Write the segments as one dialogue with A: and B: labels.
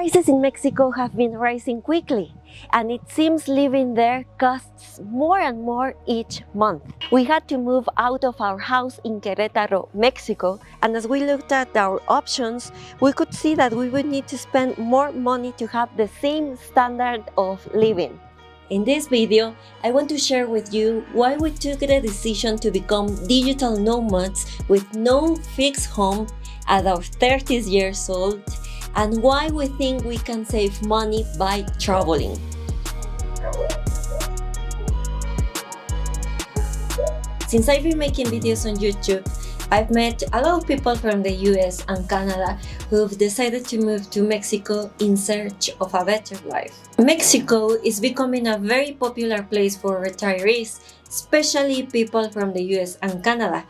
A: Prices in Mexico have been rising quickly, and it seems living there costs more and more each month. We had to move out of our house in Queretaro, Mexico, and as we looked at our options, we could see that we would need to spend more money to have the same standard of living. In this video, I want to share with you why we took the decision to become digital nomads with no fixed home at our 30 years old, and why we think we can save money by traveling. Since I've been making videos on YouTube, I've met a lot of people from the US and Canada who've decided to move to Mexico in search of a better life. Mexico is becoming a very popular place for retirees, especially people from the US and Canada,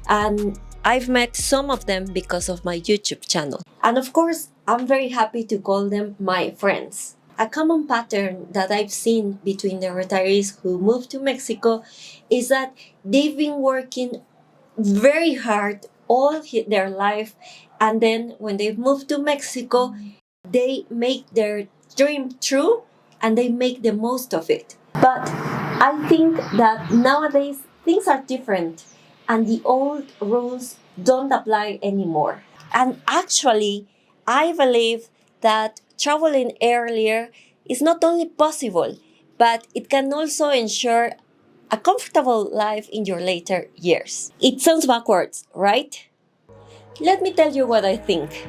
A: and I've met some of them because of my YouTube channel. And of course, I'm very happy to call them my friends. A common pattern that I've seen between the retirees who moved to Mexico is that they've been working very hard all their life, and then when they move to Mexico, they make their dream true and they make the most of it. But I think that nowadays things are different and the old rules don't apply anymore. And actually, I believe that traveling earlier is not only possible, but it can also ensure a comfortable life in your later years. It sounds backwards, right? Let me tell you what I think.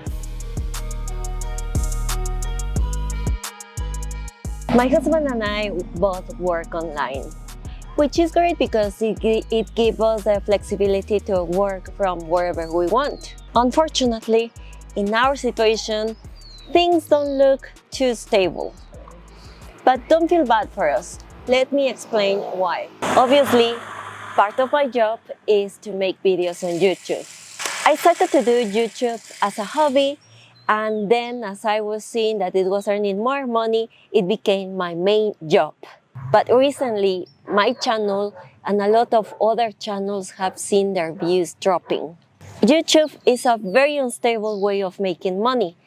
A: My husband and I both work online, which is great because it gives us the flexibility to work from wherever we want. Unfortunately, in our situation, things don't look too stable. But don't feel bad for us. Let me explain why. Obviously, part of my job is to make videos on YouTube. I started to do YouTube as a hobby, and then as I was seeing that it was earning more money, it became my main job. But recently, my channel and a lot of other channels have seen their views dropping. YouTube is a very unstable way of making money,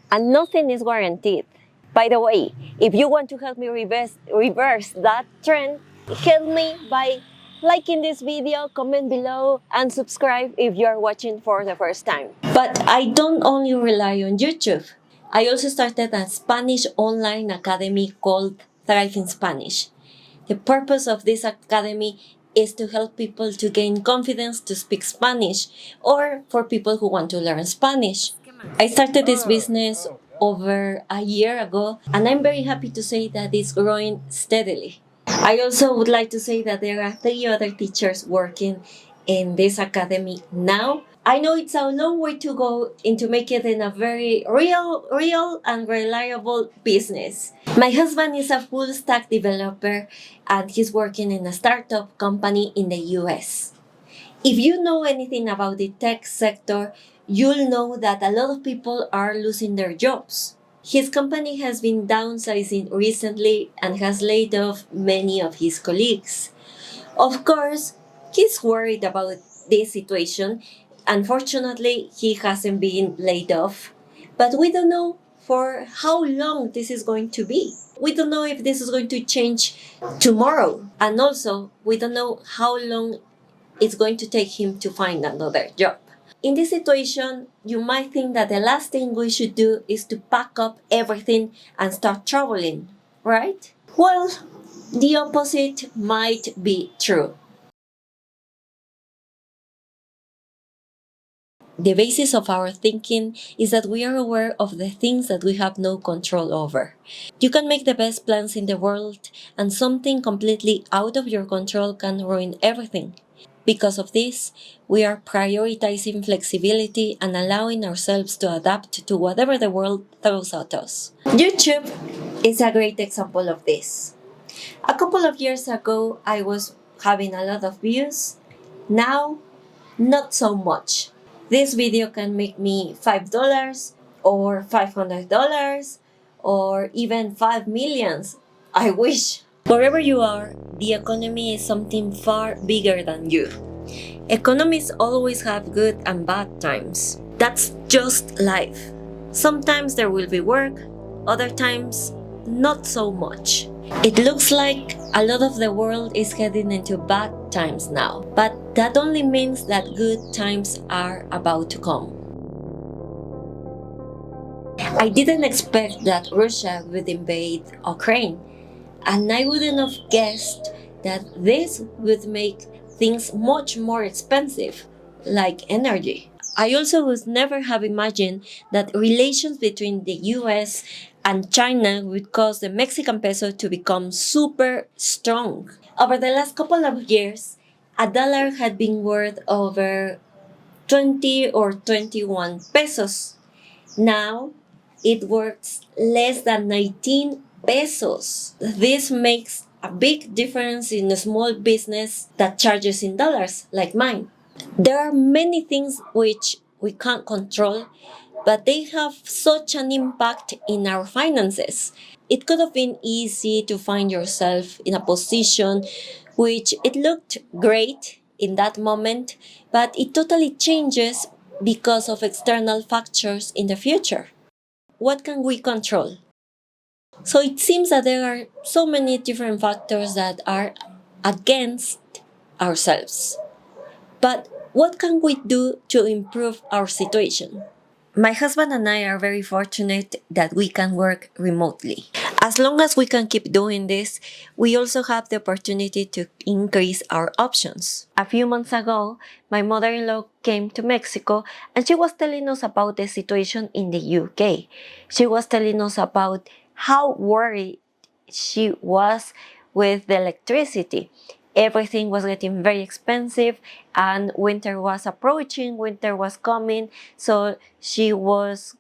A: and nothing is guaranteed. By the way, if you want to help me reverse that trend, help me by liking this video, comment below, and subscribe if you are watching for the first time. But I don't only rely on YouTube. I also started a Spanish online academy called Thrive in Spanish. The purpose of this academy is to help people to gain confidence to speak Spanish, or for people who want to learn Spanish. I started this business over a year ago, and I'm very happy to say that it's growing steadily. I also would like to say that there are 3 other teachers working in this academy now. I know it's a long way to go into make it in a very real and reliable business. My husband is a full stack developer and he's working in a startup company in the US. If you know anything about the tech sector, you'll know that a lot of people are losing their jobs. His company has been downsizing recently and has laid off many of his colleagues. Of course, he's worried about this situation. Unfortunately, he hasn't been laid off, but we don't know for how long this is going to be. We don't know if this is going to change tomorrow, and also we don't know how long it's going to take him to find another job. In this situation, you might think that the last thing we should do is to pack up everything and start traveling, right? Well, the opposite might be true. The basis of our thinking is that we are aware of the things that we have no control over. You can make the best plans in the world, and something completely out of your control can ruin everything. Because of this, we are prioritizing flexibility and allowing ourselves to adapt to whatever the world throws at us. YouTube is a great example of this. A couple of years ago, I was having a lot of views. Now, not so much. This video can make me $5 or $500 or even 5 million. I wish. Wherever you are, the economy is something far bigger than you. Economies always have good and bad times. That's just life. Sometimes there will be work, other times not so much. It looks like a lot of the world is heading into bad times now, but that only means that good times are about to come. I didn't expect that Russia would invade Ukraine, and I wouldn't have guessed that this would make things much more expensive, like energy. I also would never have imagined that relations between the US and China would cause the Mexican peso to become super strong. Over the last couple of years, a dollar had been worth over 20 or 21 pesos. Now it works less than 19 pesos. This makes a big difference in a small business that charges in dollars, like mine. There are many things which we can't control, but they have such an impact in our finances. It could have been easy to find yourself in a position which it looked great in that moment, but it totally changes because of external factors in the future. What can we control? So it seems that there are so many different factors that are against ourselves. But what can we do to improve our situation? My husband and I are very fortunate that we can work remotely. As long as we can keep doing this, we also have the opportunity to increase our options. A few months ago, my mother-in-law came to Mexico and she was telling us about the situation in the UK. She was telling us about how worried she was with the electricity. Everything was getting very expensive and winter was approaching, winter was coming, so she was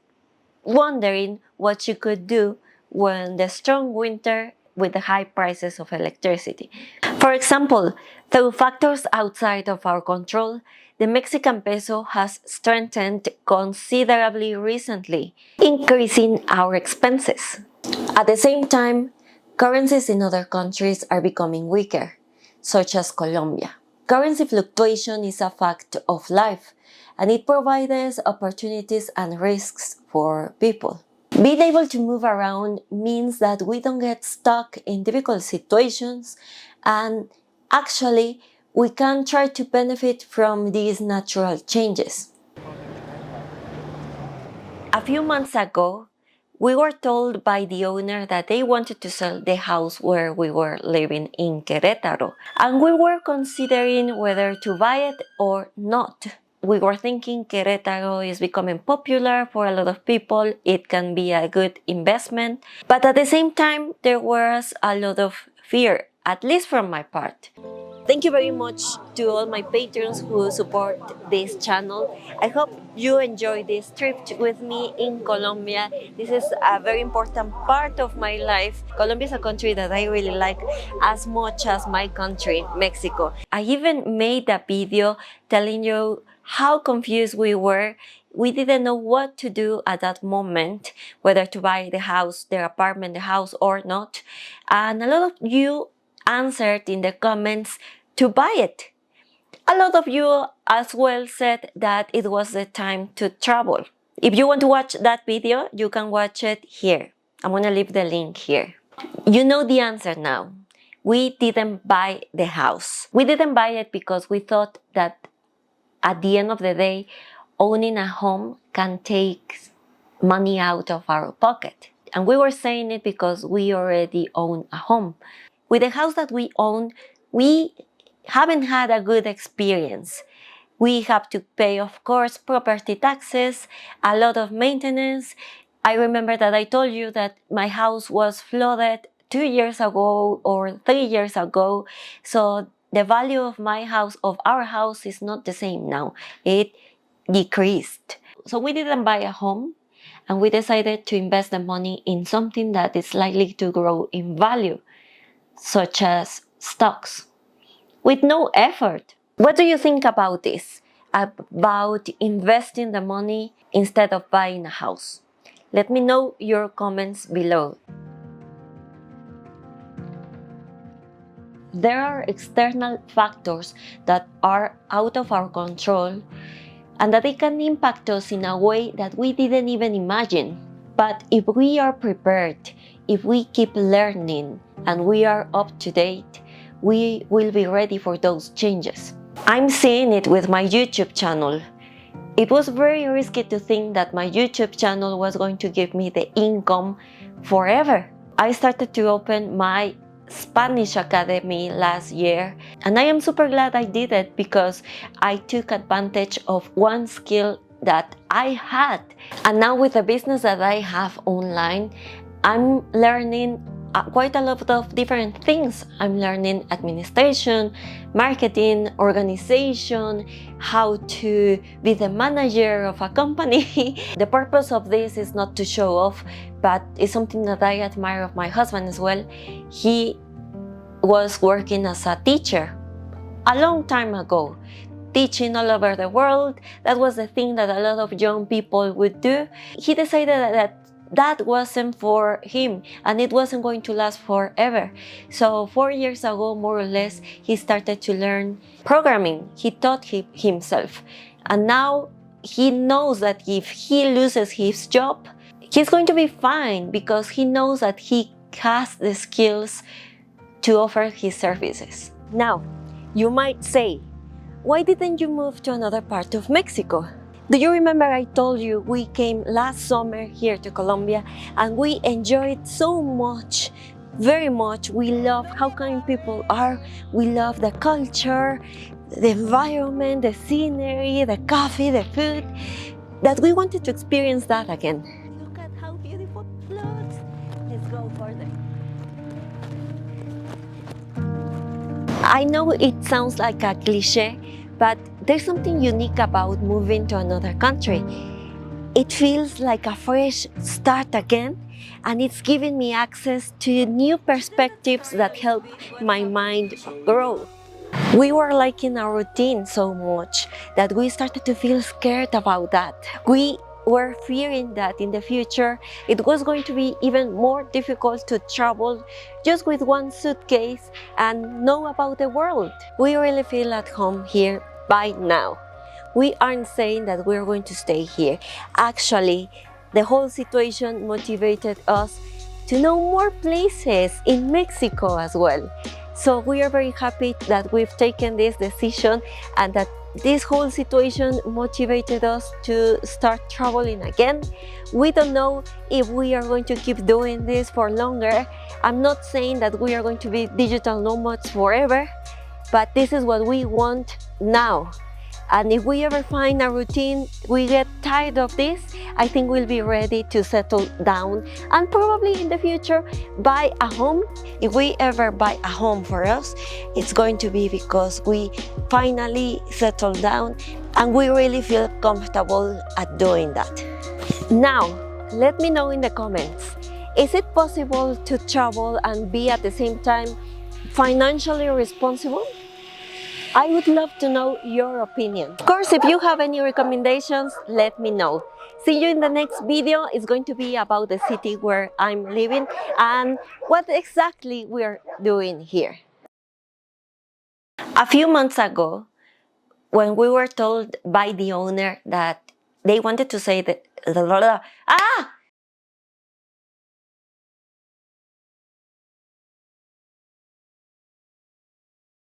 A: wondering what she could do when the strong winter with the high prices of electricity. For example, through factors outside of our control, the Mexican peso has strengthened considerably recently, increasing our expenses. At the same time, currencies in other countries are becoming weaker, such as Colombia. Currency fluctuation is a fact of life, and it provides opportunities and risks for people. Being able to move around means that we don't get stuck in difficult situations, and actually, we can try to benefit from these natural changes. A few months ago, we were told by the owner that they wanted to sell the house where we were living in Queretaro, and we were considering whether to buy it or not. We were thinking Queretaro is becoming popular for a lot of people, it can be a good investment, but at the same time, there was a lot of fear, at least from my part. Thank you very much to all my patrons who support this channel. I hope you enjoy this trip with me in Colombia. This is a very important part of my life. Colombia is a country that I really like as much as my country, Mexico. I even made a video telling you how confused we were. We didn't know what to do at that moment, whether to buy the house, the apartment, the house or not. And a lot of you answered in the comments to buy it. A lot of you as well said that it was the time to travel. If you want to watch that video, you can watch it here. I'm gonna leave the link here. You know the answer now. We didn't buy the house. We didn't buy it because we thought that at the end of the day, owning a home can take money out of our pocket. And we were saying it because we already own a home. With the house that we own, we haven't had a good experience. We have to pay, of course, property taxes, a lot of maintenance. I remember that I told you that my house was flooded 2 years ago or 3 years ago. So the value of my house, of our house, is not the same now. It decreased. So we didn't buy a home and we decided to invest the money in something that is likely to grow in value, such as stocks, with no effort. What do you think about this? About investing the money instead of buying a house? Let me know your comments below. There are external factors that are out of our control and that they can impact us in a way that we didn't even imagine. But if we are prepared, if we keep learning and we are up to date, we will be ready for those changes. I'm seeing it with my YouTube channel. It was very risky to think that my YouTube channel was going to give me the income forever. I started to open my Spanish Academy last year, and I am super glad I did it because I took advantage of one skill that I had. And now with the business that I have online, I'm learning quite a lot of different things. I'm learning administration, marketing, organization, how to be the manager of a company. The purpose of this is not to show off, but it's something that I admire of my husband as well. He was working as a teacher a long time ago, teaching all over the world. That was the thing that a lot of young people would do. He decided that wasn't for him and it wasn't going to last forever. So 4 years ago, more or less, he started to learn programming. He taught himself. And now he knows that if he loses his job, he's going to be fine because he knows that he has the skills to offer his services. Now, you might say, why didn't you move to another part of Mexico? Do you remember I told you we came last summer here to Colombia and we enjoyed so much, very much. We love how kind people are. We love the culture, the environment, the scenery, the coffee, the food, that we wanted to experience that again. Look at how beautiful it looks. Let's go further. I know it sounds like a cliche, but there's something unique about moving to another country. It feels like a fresh start again, and it's giving me access to new perspectives that help my mind grow. We were liking our routine so much that we started to feel scared about that. We were fearing that in the future it was going to be even more difficult to travel just with one suitcase and know about the world. We really feel at home here by now. We aren't saying that we're going to stay here. Actually, the whole situation motivated us to know more places in Mexico as well. So we are very happy that we've taken this decision and that this whole situation motivated us to start traveling again. We don't know if we are going to keep doing this for longer. I'm not saying that we are going to be digital nomads forever, but this is what we want now. And if we ever find a routine, we get tired of this, I think we'll be ready to settle down and probably in the future buy a home. If we ever buy a home for us, it's going to be because we finally settle down and we really feel comfortable at doing that. Now, let me know in the comments, is it possible to travel and be at the same time financially responsible? I would love to know your opinion. Of course, if you have any recommendations, let me know. See you in the next video. It's going to be about the city where I'm living and what exactly we're doing here. A few months ago, when we were told by the owner that they wanted to say that